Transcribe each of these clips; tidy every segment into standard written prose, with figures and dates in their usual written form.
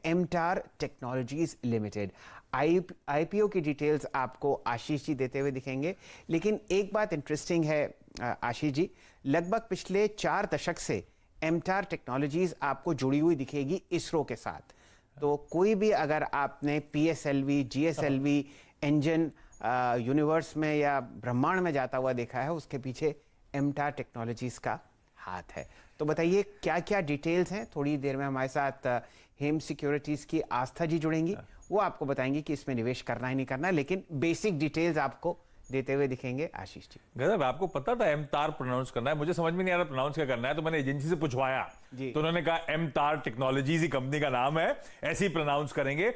एमटार technologies limited. IPO की details आपको आशीष जी देते हुए दिखेंगे, लेकिन एक बात इंटरेस्टिंग है आशीष जी, लगभग पिछले 4 दशक से एमटार टेक्नोलॉजीज आपको जुड़ी हुई दिखेगी इसरो के साथ। तो कोई भी अगर आपने पीएसएलवी, जीएसएलवी इंजन यूनिवर्स में या ब्रह्मांड में जाता हुआ देखा है, उसके पीछे एमटार टेक्नोलॉजीज का हाथ है। तो बताइए क्या क्या डिटेल्स हैं। थोड़ी देर में हमारे साथ हेम सिक्योरिटीज की आस्था जी जुड़ेंगी, वो आपको बताएंगी कि इसमें निवेश करना ही नहीं करना, लेकिन बेसिक डिटेल्स आपको देते हुए दिखेंगे आशीष जी। गजब, आपको पता था एमटार प्रोनाउंस करना है? मुझे समझ में नहीं आ रहा प्रोनाउंस क्या करना है, तो मैंने एजेंसी से पूछवाया तो उन्होंने कहा एमटार टेक्नोलॉजीज ही कंपनी का नाम है, ऐसे ही प्रोनाउंस करेंगे।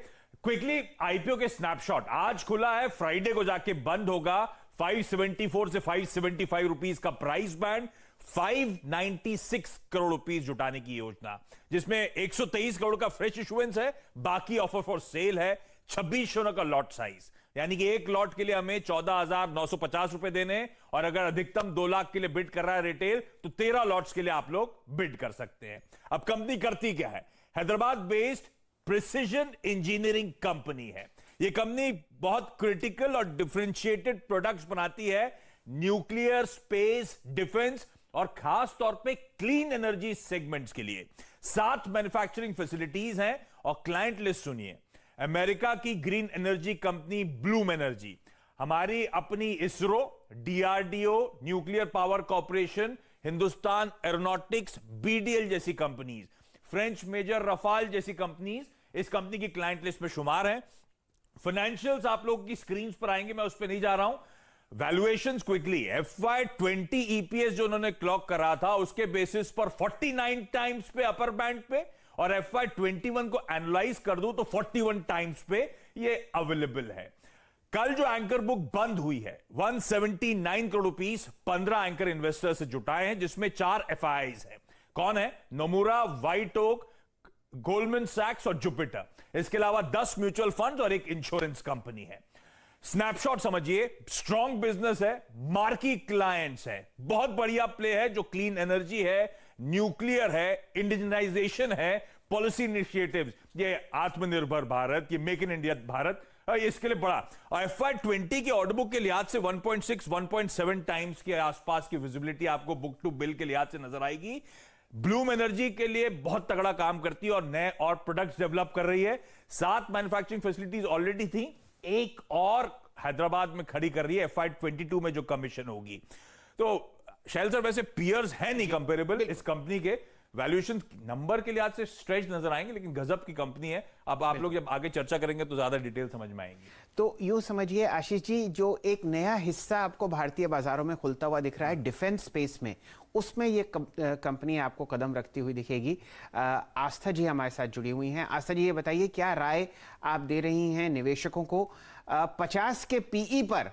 क्विकली आईपीओ के स्नैपशॉट, आज खुला है, फ्राइडे को जाके बंद होगा। 574 से 575 रुपीज का प्राइस बैंड, 596 करोड़ रुपीस जुटाने की योजना, जिसमें 123 करोड़ का फ्रेश इशुएंस है, बाकी ऑफर फॉर सेल है। 2600 का लॉट साइज, यानी कि एक लॉट के लिए हमें 14,950 रुपए देने, और अगर अधिकतम 2 लाख के लिए बिड कर रहा है रिटेल, तो 13 लॉट्स के लिए आप लोग बिड कर सकते हैं। अब कंपनी करती क्या है? Hyderabad based precision engineering company है। यह कंपनी बहुत क्रिटिकल और डिफरेंशिएटेड प्रोडक्ट्स बनाती है न्यूक्लियर, स्पेस, डिफेंस और खास तौर पे क्लीन एनर्जी सेगमेंट्स के लिए। 7 मैन्युफैक्चरिंग फैसिलिटीज हैं और क्लाइंट लिस्ट सुनिए। अमेरिका की green energy company Bloom energy, हमारी अपनी ISRO, DRDO, nuclear power corporation, Hindustan aeronautics, BDL जैसी कंपनीज, फ्रेंच मेजर रफाल जैसी कंपनीज इस कंपनी की क्लाइंट लिस्ट में शुमार हैं। फाइनेंशियल्स आप लोगों की स्क्रीन पर आएंगे, मैं उस पर नहीं जा रहा हूं। वैल्यूएशंस क्विकली, FY20 ईपीएस जो उन्होंने क्लॉक करा था, उसके बेसिस पर 49 टाइम्स पे अपर बैंड पे, और FY21 को एनालाइज कर दूं तो 41 टाइम्स पे ये अवेलेबल है। कल जो एंकर बुक बंद हुई है 179 करोड़ रुपीस 15 एंकर इन्वेस्टर से जुटाए हैं, जिसमें 4 FIIs हैं। कौन है? नोमुरा, व्हाइट ओक, गोल्डमैन सैक्स और जुपिटर। इसके अलावा 10 म्यूचुअल फंड्स और एक इंश्योरेंस कंपनी है। स्नैपशॉट समझिए, स्ट्रॉन्ग बिजनेस है, मार्की क्लाइंट्स है, बहुत बढ़िया प्ले है जो क्लीन एनर्जी है, न्यूक्लियर है, इंडिजिनाइजेशन है, पॉलिसी इनिशिएटिव्स, ये आत्मनिर्भर भारत, ये मेक इन इंडिया भारत, इसके लिए बड़ा। और FY20 के ऑर्डर बुक के लिहाज से 1.6 1.7 टाइम्स के आसपास की विजिबिलिटी आपको बुक टू बिल के लिहाज से नजर आएगी। ब्लूम एनर्जी के लिए बहुत तगड़ा काम करती है और नए और प्रोडक्ट्स डेवलप कर रही है। 7 मैन्युफैक्चरिंग फैसिलिटीज ऑलरेडी थी, एक और हैदराबाद में खड़ी कर रही है FY22 में जो कमीशन होगी। तो शैल सर, वैसे पियर्स है नहीं कंपेरेबल इस कंपनी के, वैल्यूएशन नंबर के लिहाज से स्ट्रेच नजर आएंगे, लेकिन गजब की कंपनी है। अब आप लोग जब आगे चर्चा करेंगे तो ज्यादा डिटेल समझ में आएंगी। तो यूं समझिए आशीष जी, जो एक नया हिस्सा आपको भारतीय बाजारों में खुलता हुआ दिख रहा है डिफेंस स्पेस में, उसमें ये कंपनी आपको कदम रखती हुई दिखेगी। आस्था जी हमारे साथ जुड़ी हुई हैं। आस्था जी, ये बताइए क्या राय आप दे रही हैं निवेशकों को? 50 के पीई पर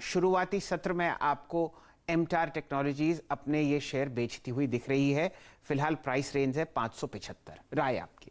शुरुआती सत्र में आपको एमटार टेक्नोलॉजीज अपने ये शेयर बेचती हुई दिख रही है। फिलहाल प्राइस रेंज है 575। राय आपकी?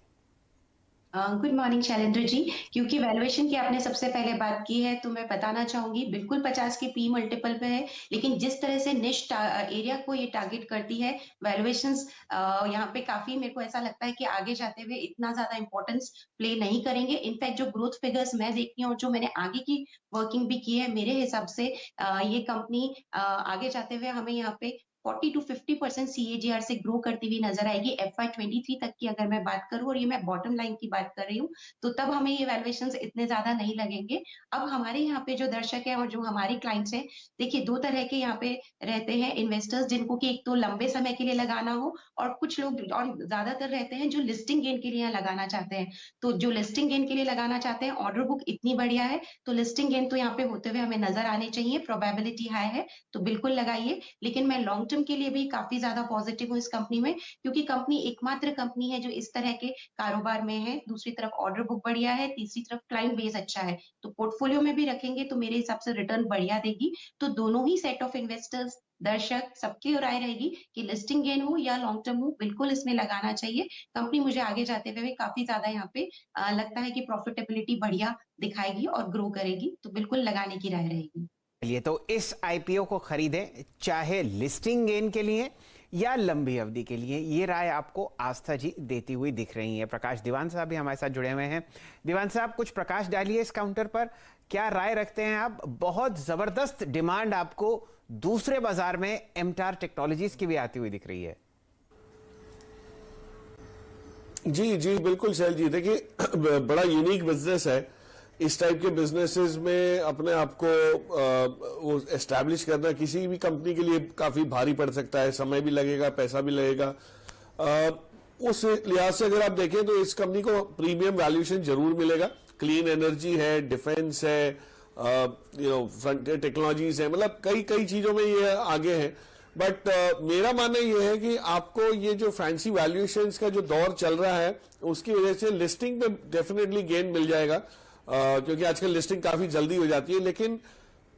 Good morning Shailendra ji. क्योंकि वैल्यूएशन की आपने सबसे पहले बात की है, तो मैं बताना चाहूंगी बिल्कुल 50 के पी मल्टीपल पे है, लेकिन जिस तरह से निश एरिया को ये टारगेट करती है, वैल्यूएशंस यहाँ पे काफी मेरे को ऐसा लगता है कि आगे जाते हुए इतना ज्यादा इंपॉर्टेंस प्ले नहीं करेंगे। इनफैक्ट जो ग्रोथ फिगर्स मैं देखती हूँ, जो मैंने आगे की वर्किंग भी की है, मेरे हिसाब से ये कंपनी आगे जाते हुए हमें यहाँ पे 40 to 50% CAGR से ग्रो करती हुई नजर आएगी। FY23 तक की अगर मैं बात करूं, और ये मैं बॉटम लाइन की बात कर रही हूँ, तो तब हमें ये वैल्यूएशंस इतने ज्यादा नहीं लगेंगे। अब हमारे यहाँ पे जो दर्शक है और जो हमारी क्लाइंट्स हैं, देखिए 2 तरह के यहाँ पे रहते हैं इन्वेस्टर्स, जिनको कि एक तो लंबे समय के लिए लगाना हो, और कुछ लोग और ज्यादातर रहते हैं जो लिस्टिंग गेन के लिए यहाँ लगाना चाहते हैं। तो जो लिस्टिंग गेन के लिए लगाना चाहते हैं, ऑर्डर बुक इतनी बढ़िया है, तो लिस्टिंग गेन तो यहाँ पे होते हुए हमें नजर आने चाहिए, प्रोबेबिलिटी हाई है, तो बिल्कुल लगाइए। लेकिन मैं लॉन्ग टर्म के लिए भी काफी ज्यादा पॉजिटिव हूँ इस कंपनी में, क्योंकि कंपनी एकमात्र कंपनी है जो इस तरह के कारोबार में है। दूसरी तरफ ऑर्डर बुक बढ़िया है, तीसरी तरफ क्लाइंट बेस अच्छा है, तो पोर्टफोलियो में भी रखेंगे तो मेरे हिसाब से रिटर्न बढ़िया देगी। तो दोनों ही सेट ऑफ इन्वेस्टर्स, दर्शक, सबकी राय रहेगी कि लिस्टिंग गेन हो या लॉन्ग टर्म हो, बिल्कुल इसमें लगाना चाहिए। कंपनी मुझे आगे जाते हुए काफी ज्यादा यहाँ पे लगता है कि प्रॉफिटेबिलिटी बढ़िया दिखाएगी और ग्रो करेगी, तो बिल्कुल लगाने की राय रहेगी। चलिए, तो इस आईपीओ को खरीदें, चाहे लिस्टिंग गेन के लिए या लंबी अवधि के लिए? ये राय आपको आस्था जी देती हुई दिख रही है। प्रकाश दीवान साहब भी हमारे साथ जुड़े हुए हैं। दीवान साहब, कुछ प्रकाश डालिए इस काउंटर पर। क्या राय रखते हैं आप? बहुत जबरदस्त डिमांड आपको दूसरे बाजार में एमटार टेक्नोलॉजीज की भी आती हुई दिख रही है। जी जी बिल्कुल शैल जी, देखिए बड़ा यूनिक बिजनेस है। इस टाइप के बिजनेसेस में अपने आप को एस्टैब्लिश करना किसी भी कंपनी के लिए काफी भारी पड़ सकता है, समय भी लगेगा, पैसा भी लगेगा। उस लिहाज से अगर आप देखें तो इस कंपनी को प्रीमियम वैल्यूएशन जरूर मिलेगा। क्लीन एनर्जी है, डिफेंस है, फ्रंटियर टेक्नोलॉजीज है, मतलब कई कई चीजों में ये आगे है। बट मेरा मानना यह है कि आपको ये जो फैंसी वैल्यूएशंस का जो दौर चल रहा है उसकी वजह से लिस्टिंग पे डेफिनेटली गेन मिल जाएगा, क्योंकि आजकल लिस्टिंग काफी जल्दी हो जाती है। लेकिन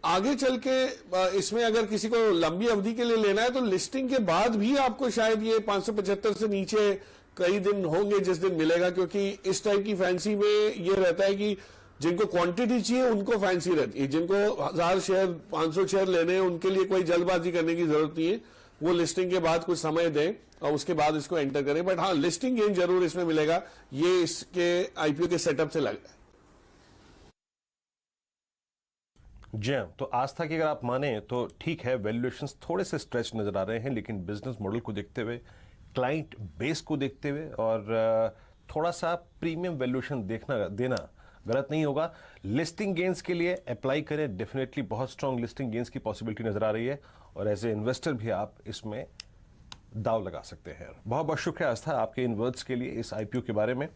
आगे चल के इसमें अगर किसी को लंबी अवधि के लिए लेना है तो लिस्टिंग के बाद भी आपको शायद ये 575 से नीचे कई दिन होंगे जिस दिन मिलेगा, क्योंकि इस टाइप की फैंसी में ये रहता है कि जिनको क्वांटिटी चाहिए उनको फैंसी रहती है, जिनको 1000 शेयर 500 शेयर लेने हैं उनके लिए कोई जल्दबाजी करने की जरूरत नहीं है। वो लिस्टिंग के बाद कुछ समय दें और उसके बाद इसको एंटर करें। बट हाँ, लिस्टिंग गेन जरूर इसमें मिलेगा, ये इसके आईपीओ के सेटअप से लग रहा है। जी हाँ, तो आस्था की अगर आप माने तो ठीक है, वैल्यूएशंस थोड़े से स्ट्रेच नजर आ रहे हैं, लेकिन बिजनेस मॉडल को देखते हुए, क्लाइंट बेस को देखते हुए और थोड़ा सा प्रीमियम वैल्यूएशन देना गलत नहीं होगा। लिस्टिंग गेंस के लिए अप्लाई करें, डेफिनेटली बहुत स्ट्रांग लिस्टिंग गेंस की पॉसिबिलिटी नजर आ रही है और एज ए इन्वेस्टर भी आप इसमें दाव लगा सकते हैं। बहुत बहुत शुक्रिया आस्था आपके इन वर्ड्स के लिए इस आईपीओ के बारे में।